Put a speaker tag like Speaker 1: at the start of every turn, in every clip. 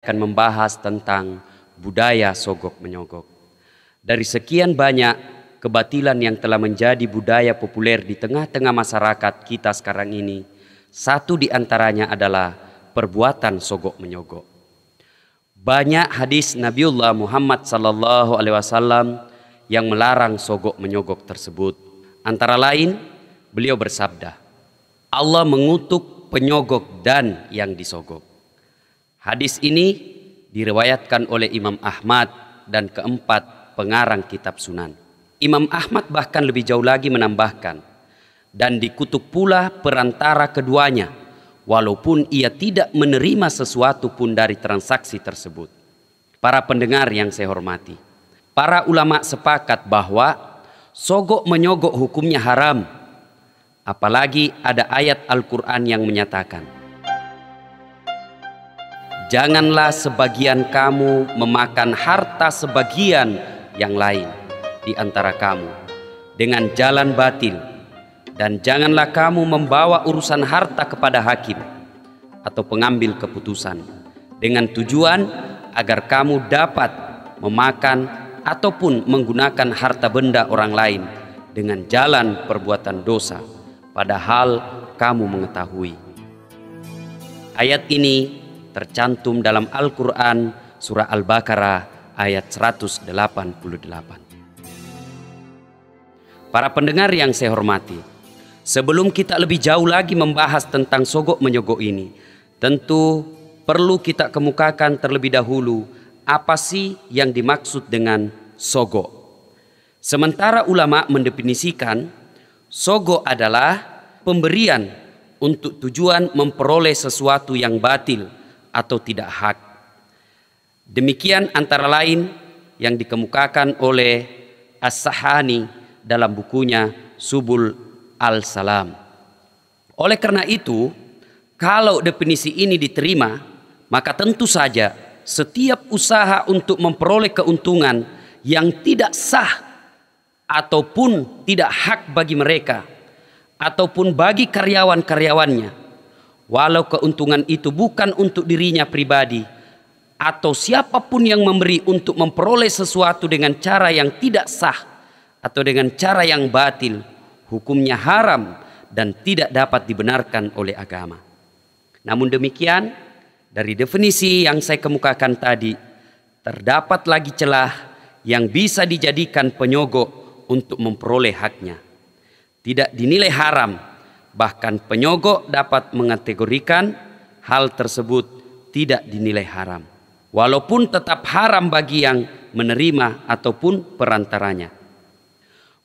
Speaker 1: akan membahas tentang budaya sogok menyogok. Dari sekian banyak kebatilan yang telah menjadi budaya populer di tengah-tengah masyarakat kita sekarang ini, satu di antaranya adalah perbuatan sogok menyogok. Banyak hadis Nabiullah Muhammad SAW yang melarang sogok menyogok tersebut. Antara lain, beliau bersabda, Allah mengutuk penyogok dan yang disogok. Hadis ini diriwayatkan oleh Imam Ahmad dan keempat pengarang kitab Sunan. Imam Ahmad bahkan lebih jauh lagi menambahkan, dan dikutuk pula perantara keduanya, walaupun ia tidak menerima sesuatu pun dari transaksi tersebut. Para pendengar yang saya hormati, para ulama sepakat bahwa sogok menyogok hukumnya haram. Apalagi ada ayat Al-Quran yang menyatakan, janganlah sebagian kamu memakan harta sebagian yang lain di antara kamu dengan jalan batil, dan janganlah kamu membawa urusan harta kepada hakim atau pengambil keputusan dengan tujuan agar kamu dapat memakan ataupun menggunakan harta benda orang lain dengan jalan perbuatan dosa, padahal kamu mengetahui. Ayat ini tercantum dalam Al-Quran surah Al-Baqarah ayat 188. Para pendengar yang saya hormati, sebelum kita lebih jauh lagi membahas tentang sogok menyogok ini, tentu perlu kita kemukakan terlebih dahulu apa sih yang dimaksud dengan sogok. Sementara ulama mendefinisikan sogok adalah pemberian untuk tujuan memperoleh sesuatu yang batil atau tidak hak. Demikian antara lain yang dikemukakan oleh As-Sahani dalam bukunya Subul Al-Salam. Oleh karena itu, kalau definisi ini diterima, maka tentu saja setiap usaha untuk memperoleh keuntungan yang tidak sah ataupun tidak hak bagi mereka ataupun bagi karyawan-karyawannya, walau keuntungan itu bukan untuk dirinya pribadi atau siapapun yang memberi untuk memperoleh sesuatu dengan cara yang tidak sah atau dengan cara yang batil, hukumnya haram dan tidak dapat dibenarkan oleh agama. Namun demikian, dari definisi yang saya kemukakan tadi, terdapat lagi celah yang bisa dijadikan penyogok untuk memperoleh haknya. Tidak dinilai haram, bahkan penyogok dapat mengategorikan hal tersebut tidak dinilai haram, walaupun tetap haram bagi yang menerima ataupun perantaranya.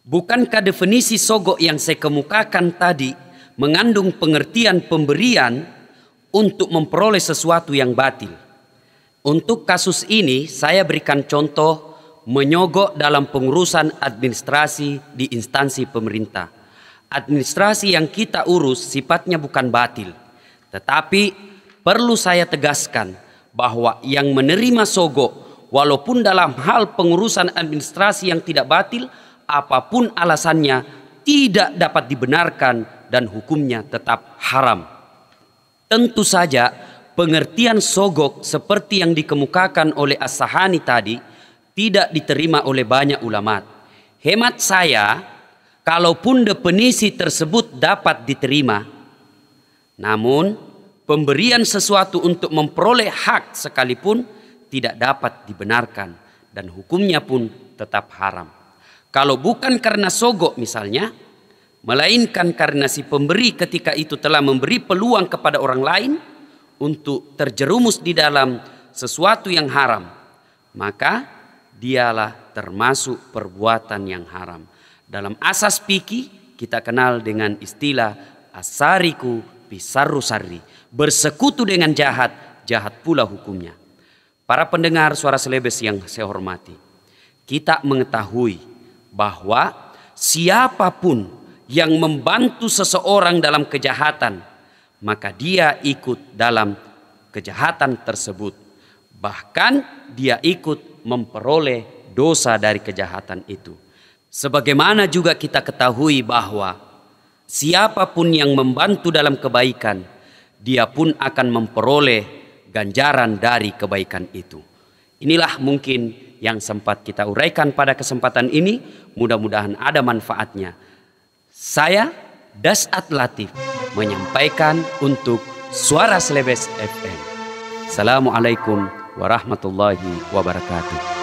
Speaker 1: Bukankah definisi sogok yang saya kemukakan tadi mengandung pengertian pemberian untuk memperoleh sesuatu yang batil? Untuk kasus ini saya berikan contoh menyogok dalam pengurusan administrasi di instansi pemerintah. Administrasi yang kita urus sifatnya bukan batil, tetapi perlu saya tegaskan bahwa yang menerima sogok walaupun dalam hal pengurusan administrasi yang tidak batil, apapun alasannya tidak dapat dibenarkan dan hukumnya tetap haram. Tentu saja pengertian sogok seperti yang dikemukakan oleh As-Sahani tadi tidak diterima oleh banyak ulama. Hemat saya, kalaupun definisi tersebut dapat diterima, namun pemberian sesuatu untuk memperoleh hak sekalipun tidak dapat dibenarkan dan hukumnya pun tetap haram. Kalau bukan karena sogok misalnya, melainkan karena si pemberi ketika itu telah memberi peluang kepada orang lain untuk terjerumus di dalam sesuatu yang haram, maka dialah termasuk perbuatan yang haram. Dalam asas fikih kita kenal dengan istilah asariku bisarru sarri, bersekutu dengan jahat, jahat pula hukumnya. Para pendengar suara Selebes yang saya hormati, kita mengetahui bahwa siapapun yang membantu seseorang dalam kejahatan, maka dia ikut dalam kejahatan tersebut. Bahkan dia ikut memperoleh dosa dari kejahatan itu. Sebagaimana juga kita ketahui bahwa siapapun yang membantu dalam kebaikan, dia pun akan memperoleh ganjaran dari kebaikan itu. Inilah mungkin yang sempat kita uraikan pada kesempatan ini. Mudah-mudahan ada manfaatnya. Saya Dasat Latif menyampaikan untuk Suara Celebes FM. Assalamualaikum warahmatullahi wabarakatuh.